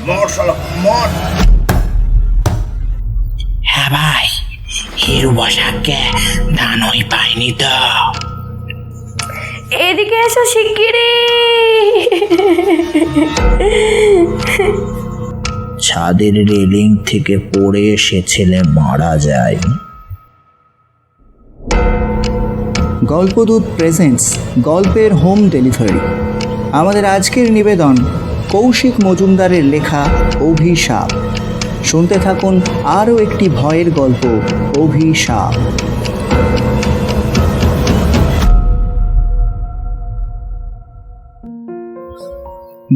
মর শালা মর। হ্যাঁ ভাই, হিরু বসাককে দানই পাইনি তো। এদিকে এসো শিগগিরি। ছাদের রেলিং থেকে পড়ে সে ছেলে মারা যায়। গল্পদূত প্রেজেন্টস গল্পের হোম ডেলিভারি। আমাদের আজকের নিবেদন কৌশিক মজুমদারের লেখা অভিশাপ। শুনতে থাকুন আরও একটি ভয়ের গল্প, অভিশাপ।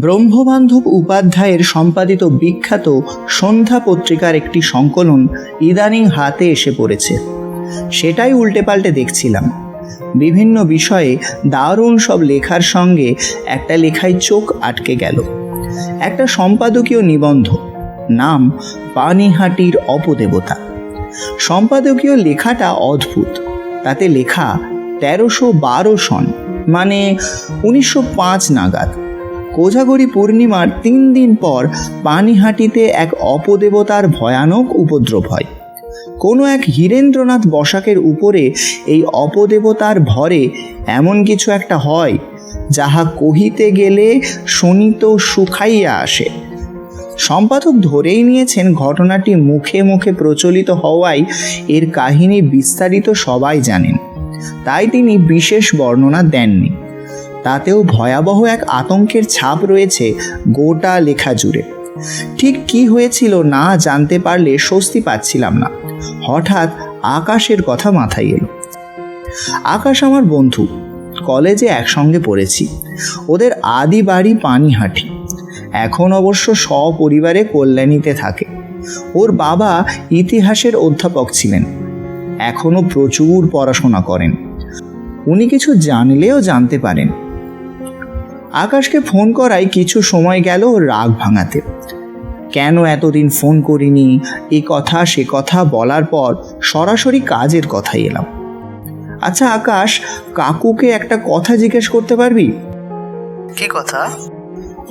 ব্রহ্মবান্ধব উপাধ্যায়ের সম্পাদিত বিখ্যাত সন্ধ্যা পত্রিকার একটি সংকলন ইদানিং হাতে এসে পড়েছে। সেটাই উল্টে পাল্টে দেখছিলাম। বিভিন্ন বিষয়ে দারুণ সব লেখার সঙ্গে একটা লেখায় চোখ আটকে গেল। একটা সম্পাদকীয় নিবন্ধ, নাম পানিহাটির অপদেবতা। সম্পাদকীয় লেখাটা অদ্ভুত। তাতে লেখা 1312 সন, মানে 1905 নাগাদ। কোজাগরী পূর্ণিমার 3 দিন পর পানিহাটিতে এক অপদেবতার ভয়ানক উপদ্রব হয়। কোনো এক হীরেন্দ্রনাথ বসাকের উপরে এই অপদেবতার ভরে এমন কিছু একটা হয়, যাহা কহিতে গেলে শোনিত শুকাইয়া আসে। সম্পাদক ধরেই নিয়েছেন ঘটনাটি মুখে মুখে প্রচলিত হওয়ায় এর কাহিনী বিস্তারিত সবাই জানেন, তাই তিনি বিশেষ বর্ণনা দেননি। তাতেও ভয়াবহ এক আতঙ্কের ছাপ রয়েছে গোটা লেখা জুড়ে। ঠিক কি হয়েছিল না জানতে পারলে স্বস্তি পাচ্ছিলাম না। হঠাৎ আকাশের কথা মাথায় এলো। আকাশ আমার বন্ধু, কলেজে একসঙ্গে পড়েছি। ওদের আদি বাড়ি পানিহাটি। এখন অবশ্য সপরিবারে কল্যাণীতে থাকে। ওর বাবা ইতিহাসের অধ্যাপক ছিলেন, এখনো প্রচুর পড়াশোনা করেন। উনি কিছু জানলেও জানতে পারেন। আকাশকে ফোন করায় কিছু সময় গেল রাগ ভাঙাতে। কেন এতদিন ফোন করিনি এ কথা সে কথা বলার পর সরাসরি কাজের কথাই এলাম। আচ্ছা আকাশ, কাকুকে একটা কথা জিজ্ঞেস করতে পারবি? কি কথা?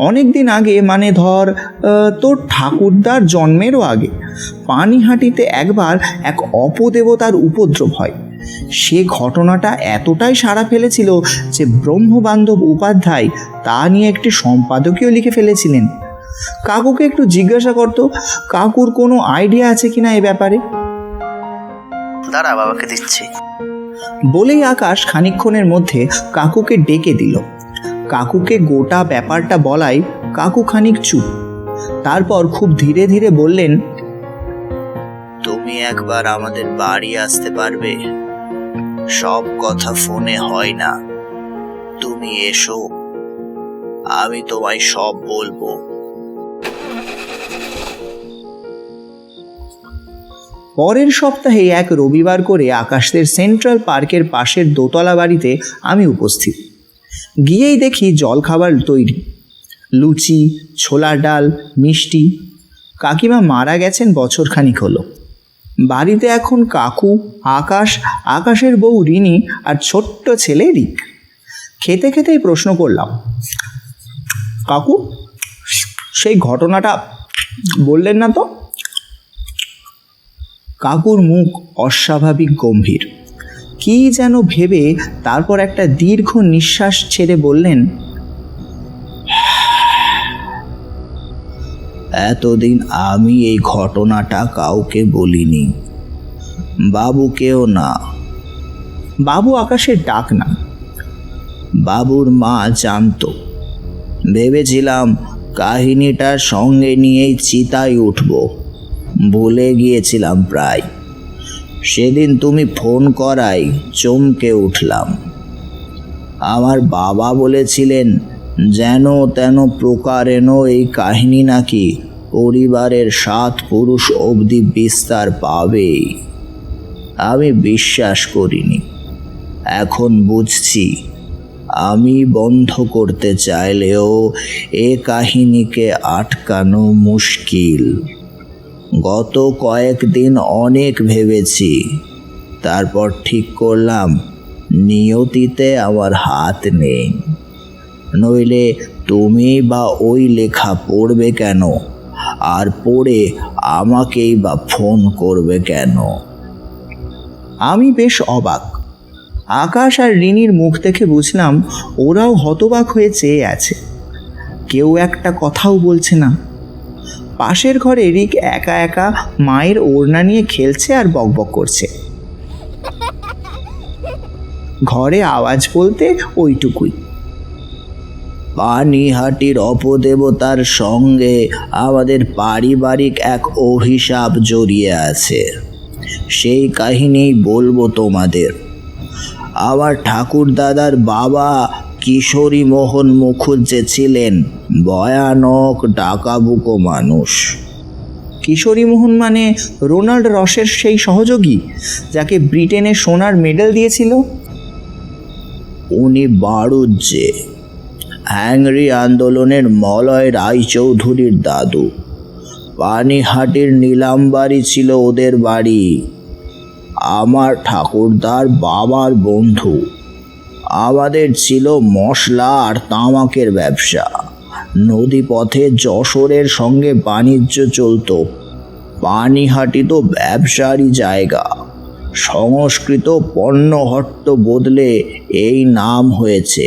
অনেক দিন আগে, মানে ধর তোর ঠাকুরদার জন্মেরও আগে, পানিহাটিতে একবার এক অপদেবতার উপদ্রব হয়। সে ঘটনাটা এতটাই সাড়া ফেলেছিল যে ব্রহ্মবান্ধব উপাধ্যায় তা নিয়ে একটি সম্পাদকীয় লিখে ফেলেছিলেন। কাকুকে একটু জিজ্ঞাসা করতো, কাকুর কোনো আইডিয়া আছে কিনা এ ব্যাপারে। দাঁড়া, বাবাকে দিচ্ছি। বলেই আকাশ খানিকক্ষণের মধ্যে কাকুকে ডেকে দিল। কাকুকে গোটা ব্যাপারটা বলায় কাকু খানিক চুপ। তারপর খুব ধীরে ধীরে বললেন, তুমি একবার আমাদের বাড়ি আসতে পারবে? সব কথা ফোনে হয় না। তুমি এসো, আমি তোমায় সব বলবো। পরের সপ্তাহে এক রবিবার করে আকাশদের সেন্ট্রাল পার্কের পাশের দোতলা বাড়িতে আমি উপস্থিত। গিয়েই দেখি জলখাবার তৈরি, লুচি, ছোলার ডাল, মিষ্টি। কাকিমা মারা গেছেন বছরখানিক হলো। বাড়িতে এখন কাকু, আকাশ, আকাশের বউ রিনি আর ছোট্ট ছেলে রিক। খেতে খেতেই প্রশ্ন করলাম, কাকু সেই ঘটনাটা বললেন না তো? কাকুর মুখ অস্বাভাবিক গম্ভীর। কি যেন ভেবে তারপর একটা দীর্ঘ নিঃশ্বাস ছেড়ে বললেন, এতদিন আমি এই ঘটনাটা কাউকে বলিনি, বাবুকেও না। বাবু আকাশের ডাক না। বাবুর মা জানতো। ভেবেছিলাম কাহিনীটার সঙ্গে নিয়েই চিতায় উঠব, ভুলে গিয়েছিলাম প্রায়। সেদিন তুমি ফোন করায় চমকে উঠলাম। আমার বাবা বলেছিলেন যেন তেন প্রকারেণ এই কাহিনী নাকি পরিবারের 7 পুরুষ অবধি বিস্তার পাবেই। আমি বিশ্বাস করিনি। এখন বুঝছি, আমি বন্ধ করতে চাইলেও এ কাহিনীকে আটকানো মুশকিল। গত কয়েকদিন অনেক ভেবেছি, তারপর ঠিক করলাম নিয়তিতে আমার হাত নেই। নইলে তুমি বা ওই লেখা পড়বে কেন আর পড়ে আমাকেই বা ফোন করবে কেন? আমি বেশ অবাক। আকাশ আর রিনির মুখ দেখে বুঝলাম ওরাও হতবাক হয়ে চেয়ে আছে। কেউ একটা কথাও বলছে না। পাশের ঘরে রিক একা একা মায়ের ওড়না নিয়ে খেলছে আর বকবক করছে। ঘরে আওয়াজ বলতে ওইটুকুই। পানিহাটির অপদেবতার সঙ্গে আমাদের পারিবারিক এক অভিশাপ জড়িয়ে আছে। সেই কাহিনী বলবো তোমাদের। আমার ঠাকুর দাদার বাবা কিশোরী মোহন মুখুজ্জে ছিলেন ভয়ানক ডাকাবুকো মানুষ। কিশোরী মোহন মানে রোনাল্ড রসের সেই সহযোগী যাকে ব্রিটেনে সোনার মেডেল দিয়েছিল? উনি বাড়ুজ্জে, হ্যাংরি আন্দোলনের মলয় রায়চৌধুরীর দাদু। পানিহাটির নিলামবাড়ি ছিল ওদের বাড়ি। আমার ঠাকুরদার বাবার বন্ধু। আমাদের ছিল মশলা আর তামাকের ব্যবসা। নদীপথে যশোরের সঙ্গে বাণিজ্য চলত। পানিহাটি তো ব্যবসারই জায়গা। সংস্কৃত পণ্যহট্ট বদলে এই নাম হয়েছে।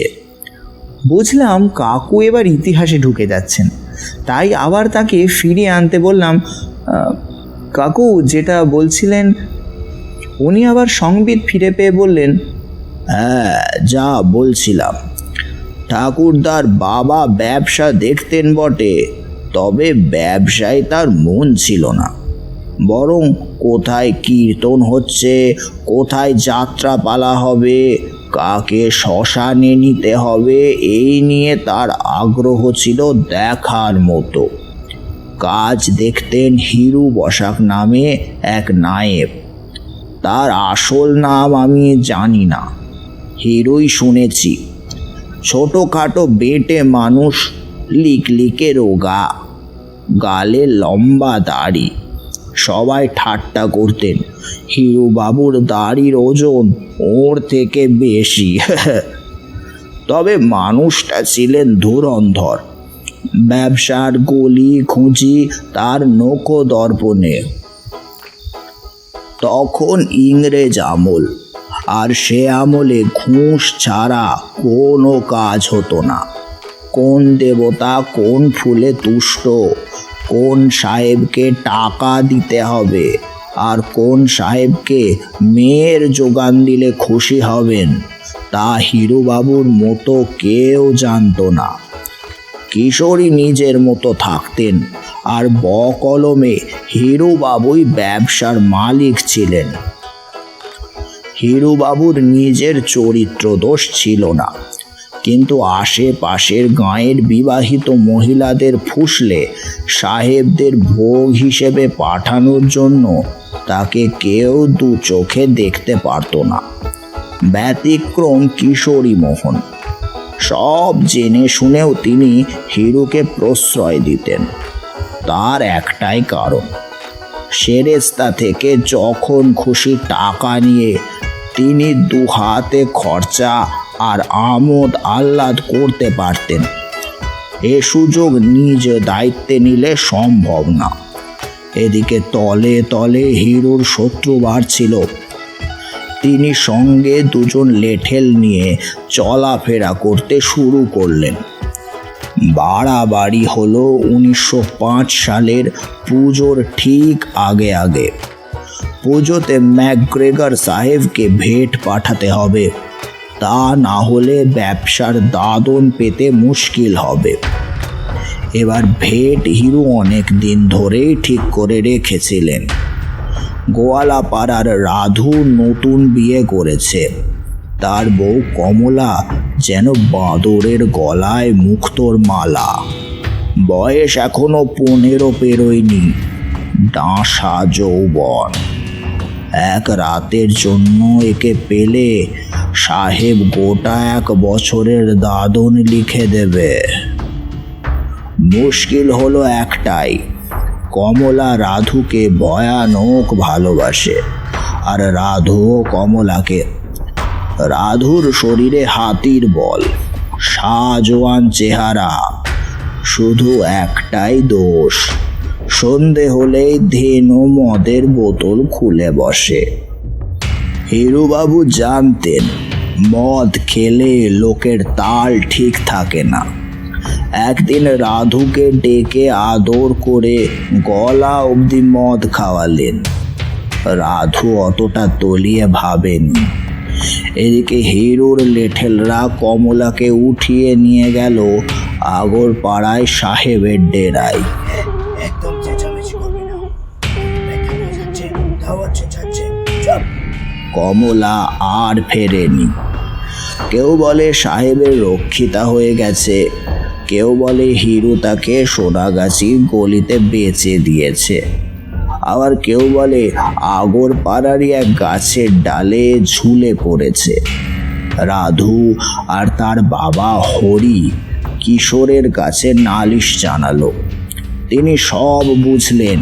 বুঝলাম কাকু এবার ইতিহাসে ঢুকে যাচ্ছেন, তাই আবার তাকে ফিরিয়ে আনতে বললাম, কাকু যেটা বলছিলেন। উনি আবার সংবিৎ ফিরে পেয়ে বললেন, হ্যাঁ, যা বলছিলাম। ঠাকুরদার বাবা ব্যবসা দেখতেন বটে, তবে ব্যবসায় তার মন ছিল না। বরং কোথায় কীর্তন হচ্ছে, কোথায় যাত্রা পালা হবে, কাকে শ্মশানে নিতে হবে, এই নিয়ে তার আগ্রহ ছিল দেখার মতো। কাজ দেখতেন হিরু বসাক নামে এক নায়েব। তার আসল নাম আমি জানি না, হিরুই শুনেছি। ছোটোখাটো বেঁটে মানুষ, লিকলিকে রোগা, গালে লম্বা দাড়ি। সবাই ঠাট্টা করতেন, হিরু বাবুর দাড়ির ওজন ওর থেকে বেশি। তবে মানুষটা ছিলেন ধুরন্ধর। ব্যবসার গলি খুঁজি তার নৌকো দর্পণে। তখন ইংরেজ আমল, আর সে আমলে ঘুষ ছাড়া কোনো কাজ হতো না। কোন দেবতা কোন ফুলে তুষ্ট, কোন সাহেবকে টাকা দিতে হবে, আর কোন সাহেবকে মেয়ের যোগান দিলে খুশি হবেন, তা হিরুবাবুর মতো কেউ জানতো না। কিশোরী নিজের মতো থাকতেন, আর বকলমে হিরুবাবুই ব্যবসার মালিক ছিলেন। হিরুবাবুর নিজের চরিত্র দোষ ছিল না, কিন্তু আশেপাশের গাঁয়ের বিবাহিত মহিলাদের ফুসলে সাহেবদের ভোগ হিসেবে পাঠানোর জন্য তাকে কেউ দু চোখে দেখতে পারত না। ব্যতিক্রম কিশোরী মোহন। সব জেনে শুনেও তিনি হিরুকে প্রশ্রয় দিতেন। তার একটাই কারণ, সেরেস্তা থেকে যখন খুশি টাকা নিয়ে তিনি দু হাতে খরচা আর আমোদ আহ্লাদ করতে পারতেন। এ সুযোগ নিজ দায়িত্বে নিলে সম্ভব না। এদিকে তলে তলে হিরুর শত্রু বাড়ছিল। তিনি সঙ্গে দুজন লেঠেল নিয়ে চলাফেরা করতে শুরু করলেন। বাড়াবাড়ি হলো 1905 সালের পুজোর ঠিক আগে আগে। পুজোতে ম্যাকগ্রেগর সাহেবকে ভেট পাঠাতে হবে, তা না হলে ব্যবসার দাদন পেতে মুশকিল হবে। এবার ভেট হিরু অনেক দিন ধরেই ঠিক করে রেখেছিলেন। গোয়ালাপাড়ার রাধু নতুন বিয়ে করেছে। তার বউ কমলা যেন বাঁদরের গলায় মুক্তোর মালা। বয়স এখনো 15 পেরোয়নি, ডাঁসা যৌবন। এক রাতের জন্য একে পেলে সাহেব গোটা 1 বছরের দাদন লিখে দেবে। মুশকিল হলো একটাই, কমলা রাধুকে ভয়ানক ভালোবাসে, আর রাধুও কমলাকে। রাধুর শরীরে হাতির বল, সাজোয়ান চেহারা, শুধু একটাই দোষ, সন্ধে হলেই ধেনু মদের বোতল খুলে বসে। হিরুবাবু জানতেন মদ খেলে লোকের তাল ঠিক থাকে না। একদিন রাধুকে ডেকে আদর করে গলা অবধি মদ খাওয়ালেন। রাধু অতটা তলিয়ে ভাবেনি। এদিকে হিরুর লেঠেলরা কমলাকে উঠিয়ে নিয়ে গেল আগরপাড়ায় সাহেবের ডেরায়। একদম চেঁচামেচি করবি না, কমলা আর ফেরেনি। কেউ বলে সাহেবের রক্ষিতা হয়ে গেছে, কেউ বলে হিরু তাকে সোনাগাছির গলিতে বেচে দিয়েছে, আবার কেউ বলে আগরপাড়ারই এক গাছের ডালে ঝুলে পড়েছে। রাধু আর তার বাবা হরি কিশোরের কাছে নালিশ জানালো। তিনি সব বুঝলেন,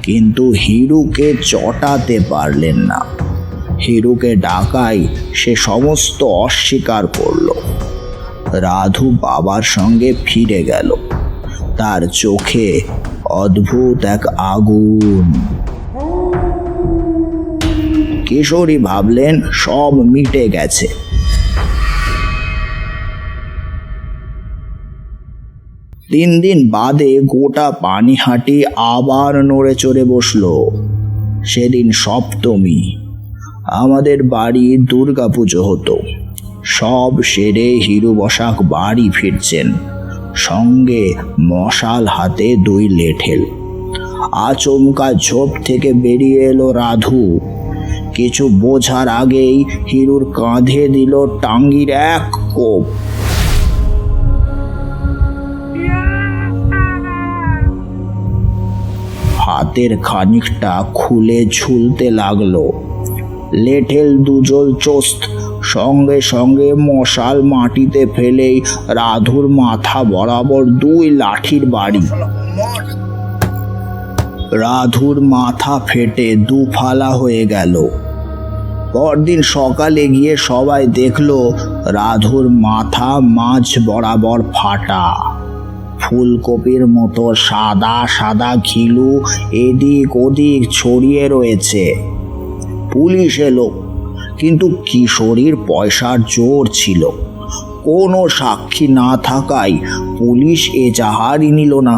কিন্তু হিরুকে চটাতে পারলেন না। হিরুকে ডাকায় সে সমস্ত অস্বীকার করল। রাধু বাবার সঙ্গে ফিরে গেল। তার চোখে অদ্ভুত এক আগুন। কিশোরী ভাবলেন সব মিটে গেছে। তিন দিন বাদে গোটা পানিহাটি আবার নড়ে চড়ে বসল। সেদিন সপ্তমী। আমাদের বাড়ি দুর্গাপুজো হতো। সব সেরে হিরু বসাক বাড়ি ফিরছেন, সঙ্গে মশাল হাতে 2 লেঠেল। আচমকা ঝোপ থেকে বেরিয়ে এলো রাধু। কিছু বোঝার আগেই হিরুর কাঁধে দিল টাঙ্গির এক কোপ। হাতের খানিকটা খুলে ঝুলতে লাগলো। লেঠেল দুজল চোস্ত, সঙ্গে সঙ্গে মশাল মাটিতে ফেলেই রাধুর মাথা বরাবর 2 লাঠির বাড়ি। রাধুর মাথা ফেটে 2 ফালা হয়ে গেল। পরদিন সকালে গিয়ে সবাই দেখলো রাধুর মাথা মাঝ বরাবর ফাটা। ফুলকপির মতো সাদা সাদা ঘিলু এদিক ওদিক ছড়িয়ে রয়েছে। পুলিশ এলো, কিন্তু কিশোরীর পয়সার জোর ছিল। কোনো সাক্ষী না থাকায় পুলিশ এজাহারই নিল না।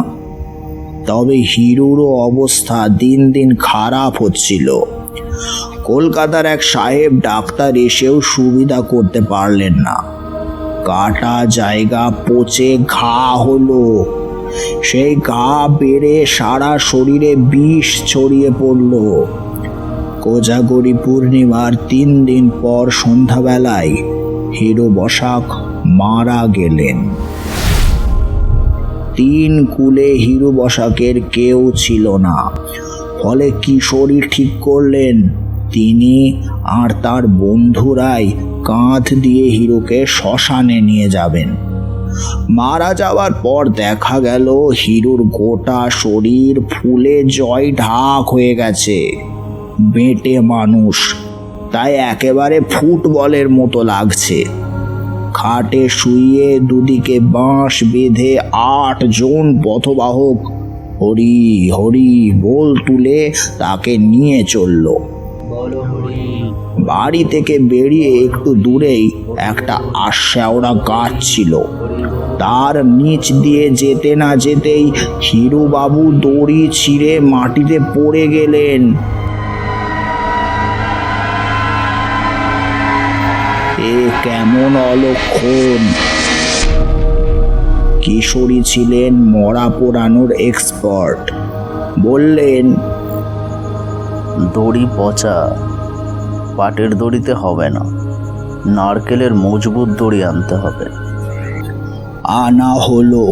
তবে হিরুরও অবস্থা দিন দিন খারাপ হচ্ছিল। কলকাতার এক সাহেব ডাক্তার এসেও সুবিধা করতে পারলেন না। কাটা জায়গা পচে ঘা হলো। সেই ঘা বেড়ে সারা শরীরে বিষ ছড়িয়ে পড়ল। কোজাগরি পূর্ণিমার 3 দিন পর সন্ধ্যাবেলায় হিরু বসাক মারা গেলেন। 3 কুলে হিরু বসাকের কেউ ছিল না। ফলে কিশোরী ঠিক করলেন তিনি আর তার বন্ধুরাই কাঁধ দিয়ে হিরুকে শ্মশানে নিয়ে যাবেন। মারা যাওয়ার পর দেখা গেল হিরুর গোটা শরীর ফুলে জয় ঢাক হয়ে গেছে। বেঁটে মানুষ, তাই একেবারে ফুটবলের মতো লাগছে। খাটে শুইয়ে দুদিকে বাঁশ বেঁধে 8 জন পথবাহক হরি হরি বল তুলে তাকে নিয়ে চলল। বাড়ি থেকে বেরিয়ে একটু দূরেই একটা আশ্যাওড়া গাছ ছিল। তার নিচ দিয়ে যেতে না যেতেই হিরুবাবু দড়ি ছিঁড়ে মাটিতে পড়ে গেলেন। এ কেমন অলক্ষণ! কিশোরী ছিলেন মরা পোড়ানোর এক্সপার্ট। বললেন, দড়ি পচা, পাটের দড়িতে হবে না, নারকেলের মজবুত দড়ি আনতে হবে। আনা হলো।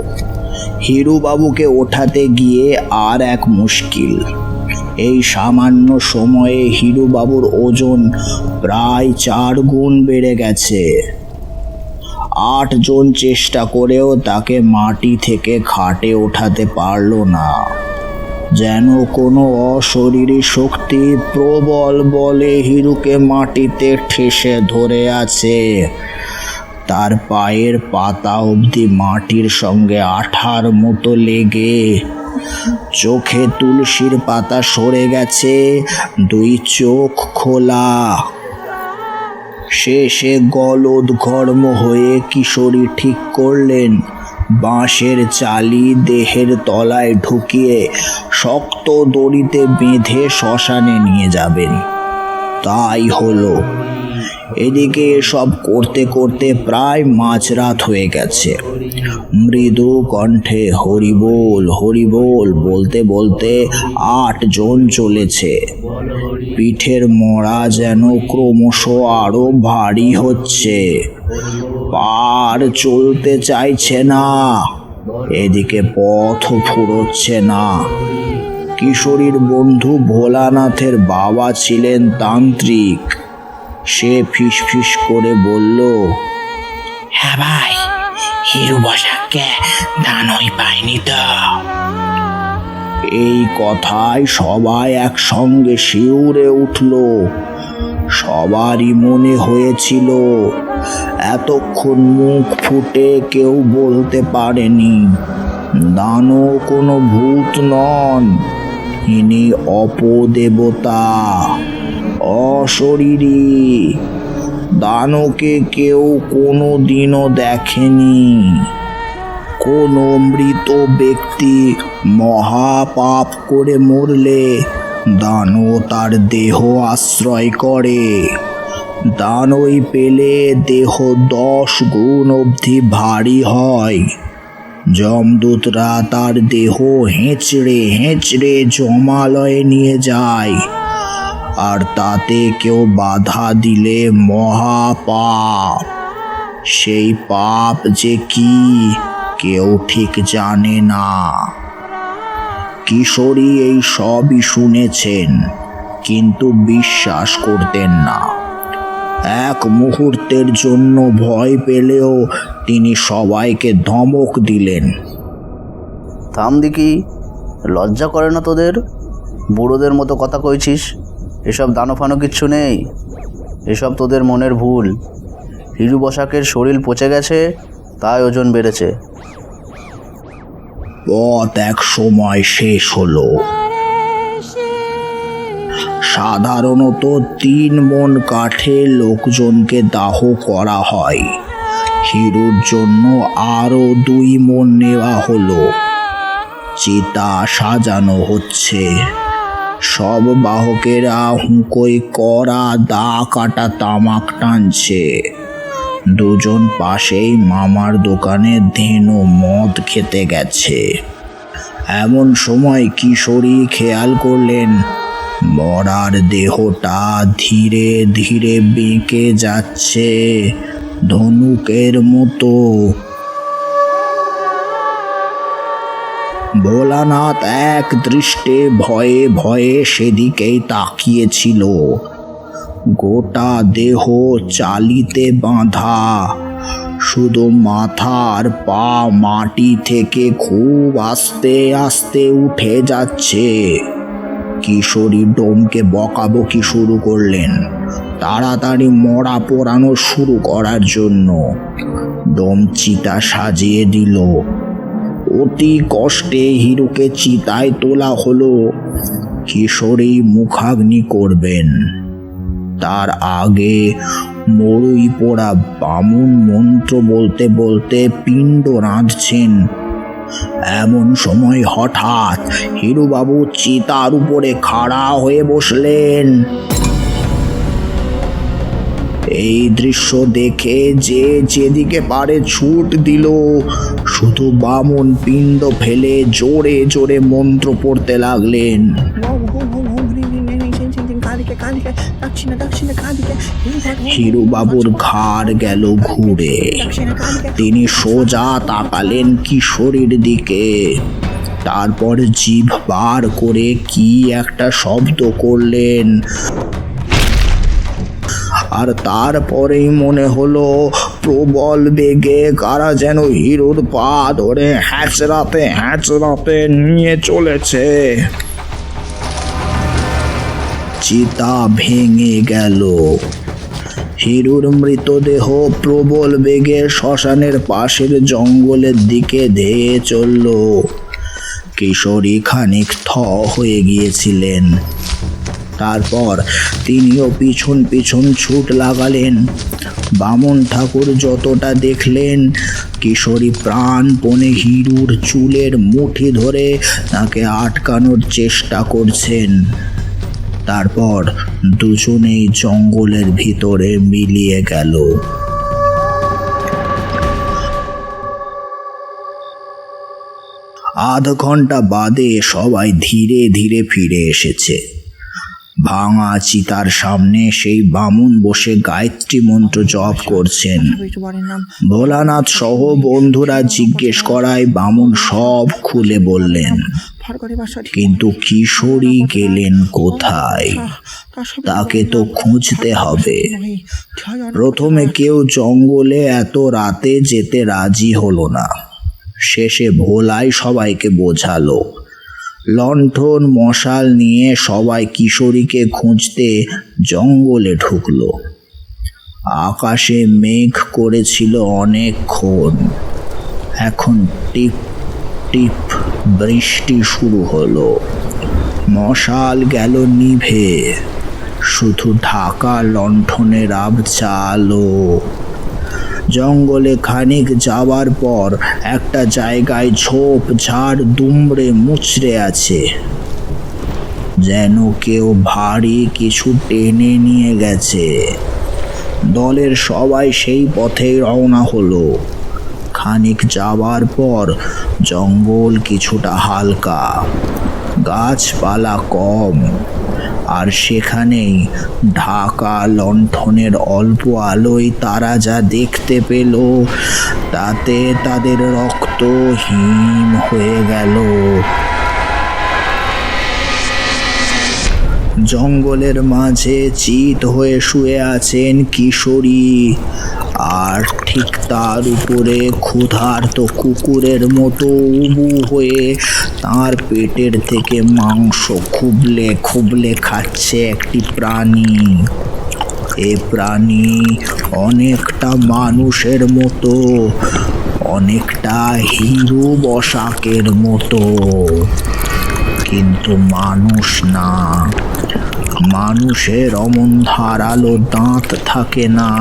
হিরুবাবুকে ওঠাতে গিয়ে আর এক মুশকিল। এই সামান্য সময়ে হিরুবাবুর ওজন প্রায় 4 গুণ বেড়ে গেছে। 8 জন চেষ্টা করেও তাকে মাটি থেকে খাটে ওঠাতে পারল না। যেন কোনো অশরীরী শক্তি প্রবল বলে হিরুকে মাটিতে ঠেসে ধরে আছে। তার পায়ের পাতা অবধি মাটির সঙ্গে আঠার মতো লেগে চোখে তুলসীর পাতা সরে গেছে, দুই চোখ খোলা। শেষে গলদ ঘর্ম হয়ে কিশোরী ঠিক করলেন বাঁশের চালি দেহের তলায় ঢুকিয়ে শক্ত দড়িতে বেঁধে শ্মশানে নিয়ে যাবেন। তাই হলো। এদিকে এসব করতে করতে প্রায় মাঝরাত হয়ে গেছে। মৃদু কণ্ঠে হরিবোল হরিবোল বলতে বলতে 8 জন চলেছে। পিঠের মরা যেন ক্রমশ আরো ভারী হচ্ছে, পার চলতে চাইছে না। এদিকে পথ ফুরোচ্ছে না। কিশোরীর বন্ধু ভোলানাথের বাবা ছিলেন তান্ত্রিক। সে ফিসফিস করে বলল, হ্যাঁ ভাই, হিরু বসাককে দানই পায়নি তো। এই কথায় সবাই একসঙ্গে শিউরে উঠল। সবারই মনে হয়েছিল এতক্ষণ মুখ ফুটে কেউ বলতে পারেনি দানও কোনো ভূত নন, ইনি অপদেবতা, অশরীরী। দানকে কেউ কোনো দিনও দেখেনি। কোনো মৃত ব্যক্তি মহাপাপ করে মরলে দানও তার দেহ আশ্রয় করে। দানই পেলে দেহ 10 গুণ অবধি ভারী হয়। যমদূতরা তার দেহ হেঁচড়ে হেঁচড়ে জমালয়ে নিয়ে যায়, আর তাতে কেউ বাধা দিলে মহাপাপ। সেই পাপ যে কি কেউ ঠিক জানে না। কিশোরী এই সবই শুনেছেন, কিন্তু বিশ্বাস করতেন না। এক মুহূর্তের জন্য ভয় পেলেও তিনি সবাইকে ধমক দিলেন, থাম দেখি, লজ্জা করে না তোদের? বুড়োদের মতো কথা কইছিস? এসব দানফানো কিচ্ছু নেই, এসব তোদের মনের ভুল। হিরু বসাকের শরীর পচে গেছে, তাই ওজন বেড়েছে। পথ এক সময় শেষ হলো। সাধারণত 3 মণ কাঠে লোকজনকে দাহ করা হয়। হিরুর জন্য আরো 2 মণ নেওয়া হলো। চিতা সাজানো হচ্ছে। সব বাহকেরা হুঁকোয় করা দা কাটা তামাক টানছে। 2 জন পাশেই মামার দোকানে ধেনু মদ খেতে গেছে। এমন সময় কিশোরী খেয়াল করলেন মরার দেহটা ধীরে ধীরে বেঁকে যাচ্ছে, ধনুকের মতো। ভোলানাথ এক দৃষ্টে ভয়ে ভয়ে সেদিকেই তাকিয়েছিল। গোটা দেহ চালিতে বাঁধা, শুধু মাথার পা মাটি থেকে খুব আস্তে আস্তে উঠে যাচ্ছে। কিশোরী ডোমকে বকাবকি শুরু করলেন তাড়াতাড়ি মরা পোড়ানো শুরু করার জন্য। ডোম চিতা সাজিয়ে দিল। অতি কষ্টে হিরুকে চিতায় তোলা হলো। কিশোরী মুখাগ্নি করবেন, তার আগে মরুই পোড়া বামুন মন্ত্র বলতে বলতে পিণ্ড রাঁধছেন। এমন সময় হঠাৎ হিরুবাবু চিতার উপরে খাড়া হয়ে বসলেন। এই দৃশ্য দেখে যে যেদিকে পারে ছুট দিল। শুধু বামুন পিণ্ড ফেলে জোরে জোরে মন্ত্র পড়তে লাগলেন। হিরুবাবুর ঘাড় গেল ঘুরে। তিনি সোজা তাকালেন কিশোরীর দিকে। তারপর জিভ বার করে কি একটা শব্দ করলেন, আর তারপরেই মনে হলো প্রবল বেগে কারা যেন হিরুর পা ধরে হ্যাঁচড়াতে হ্যাঁচড়াতে নিয়ে চলেছে। চিতা ভেঙে গেল। হিরুর মৃতদেহ প্রবল বেগে শ্মশানের পাশের জঙ্গলের দিকে ধেয়ে চলল। কিশোরী খানিক হয়ে গিয়েছিলেন। তারপর তিনিও পিছন পিছন ছুট লাগালেন। বামন ঠাকুর যতটা দেখলেন, কিশোরী প্রাণপণে হিরুর চুলের মুঠি ধরে তাকে আটকানোর চেষ্টা করছেন। তারপর দুজনেই জঙ্গলের ভিতরে মিলিয়ে গেল। আধ ঘন্টা বাদে সবাই ধীরে ধীরে ফিরে এসেছে। ভাঙা চিতার সামনে সেই বামুন বসে গায়ত্রী মন্ত্র জপ করছেন। ভোলানাথ সহ বন্ধুরা জিজ্ঞেস করায় বামুন সব খুলে বললেন। কিন্তু কিশোরী গেলেন কোথায়? তাকে তো খুঁজতে হবে। প্রথমে কেউ জঙ্গলে এত রাতে যেতে রাজি হলো না। শেষে ভোলাই সবাইকে বোঝালো। লণ্ঠন মশাল নিয়ে সবাই কিশোরীকে খুঁজতে জঙ্গলে ঢুকলো। আকাশে মেঘ করেছিল অনেকক্ষণ। এখন টিপ টিপ বৃষ্টি শুরু হলো। মশাল গেল নিভে, শুধু ঢাকা লণ্ঠনের আবছা আলো। জঙ্গলে খানিক যাওয়ার পর একটা জায়গায় ঝোপ ঝাড় দুমড়ে মুচড়ে আছে, যেন কেউ ভারী কিছু টেনে নিয়ে গেছে। দলের সবাই সেই পথেই রওনা হলো। খানিক যাওয়ার পর জঙ্গল কিছুটা হালকা, গাছপালা কম, আর সেখানেই ঢাকা লণ্ঠনের অল্প আলোয় তারা যা দেখতে পেল তাতে তাদের রক্ত হিম হয়ে গেল। জঙ্গলের মাঝে চিত হয়ে শুয়ে আছেন কিশোরী, আর ঠিক তার উপরে ক্ষুধার্ত কুকুরের মতো উবু হয়ে তার পেটের থেকে মাংস খুবলে খুবলে খাচ্ছে একটি প্রাণী। এ প্রাণী অনেকটা মানুষের মতো, অনেকটা হিরু বসাকের মতো, কিন্তু মানুষ না। মানুষের অমন ধারালো দাঁত থাকে না।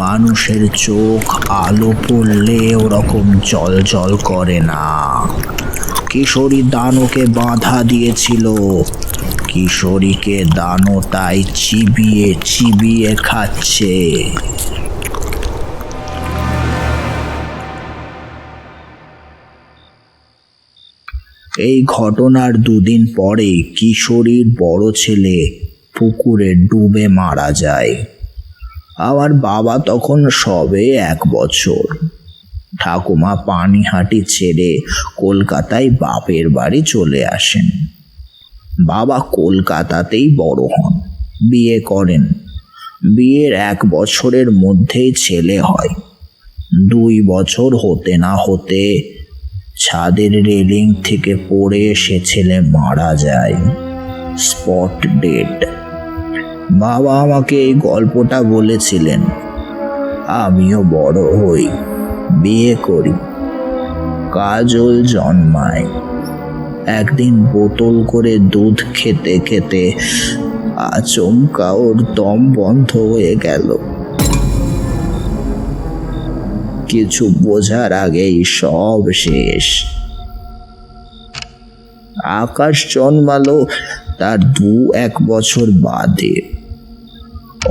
মানুষের চোখ আলো পড়লে ওরকম জল জল করে না। কিশোরী দানোকে বাধা দিয়েছিল। কিশোরীকে দানো তাই চিবিয়ে চিবিয়ে খাচ্ছে। এই ঘটনার দুদিন পরে কিশোরীর বড় ছেলে পুকুরে ডুবে মারা যায়। আমার বাবা তখন সবে 1 বছর। ঠাকুমা পানিহাটি ছেড়ে কলকাতায় বাপের বাড়ি চলে আসেন। বাবা কলকাতাতেই বড় হন, বিয়ে করেন। বিয়ের 1 বছরের মধ্যেই ছেলে হয়। 2 বছর হতে না হতে ছাদের রেলিং থেকে পড়ে সে ছেলে মারা যায়, স্পট ডেড। বাবা আমাকে এই গল্পটা বলেছিলেন। আমিও বড় হই, বিয়ে করি, কাজল জন্মায়। একদিন বোতল করে দুধ খেতে খেতে আচমকা ওর দম বন্ধ হয়ে গেল। কিছু বোঝার আগেই সব শেষ। আকাশ জন্মালো তার 2-1 বছর বাদে।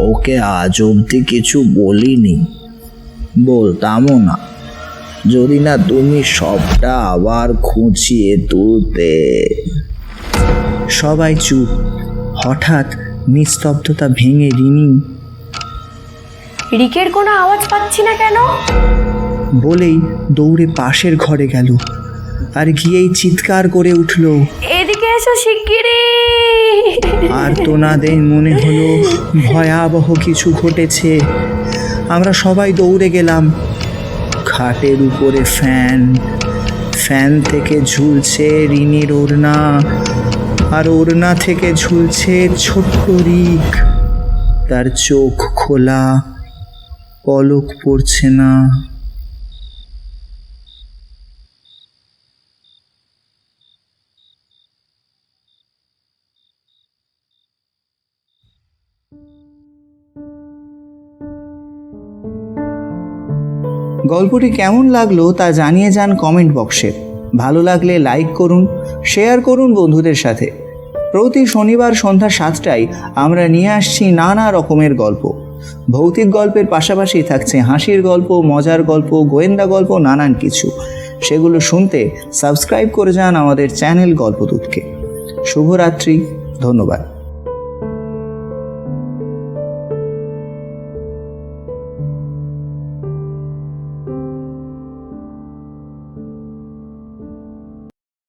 ওকে আজ অবধি কিছু বলিনি, বলতামও না, যদি না তুমি সবটা আবার খুঁচিয়ে তুলতে। সবাই চুপ। হঠাৎ নিস্তব্ধতা ভেঙে রিনি রিকের কোনো আওয়াজ পাচ্ছি না কেন বলেই দৌড়ে পাশের ঘরে গেল, আর গিয়েই চিৎকার করে উঠল। এদিকে এসো শিগগিরই। আর তোনাদের মনে হলো ভয়াবহ কিছু ঘটেছে। আমরা সবাই দৌড়ে গেলাম। খাটের উপরে ফ্যান থেকে ঝুলছে রিনির ওড়না, আর ওড়না থেকে ঝুলছে ছোট্ট রিক। তার চোখ খোলা, পলক পড়ছে না। গল্পটি কেমন লাগলো তা জানিয়ে যান কমেন্ট বক্সে। ভালো লাগলে লাইক করুন, শেয়ার করুন বন্ধুদের সাথে। প্রতি শনিবার সন্ধ্যা 7টায় আমরা নিয়ে আসছি নানা রকমের গল্প। ভৌতিক গল্পের পাশাপাশি থাকছে হাসির গল্প, মজার গল্প, গোয়েন্দা গল্প, নানান কিছু। সেগুলো শুনতে সাবস্ক্রাইব করে যান আমাদের চ্যানেল গল্পদূতকে। শুভরাত্রি, ধন্যবাদ।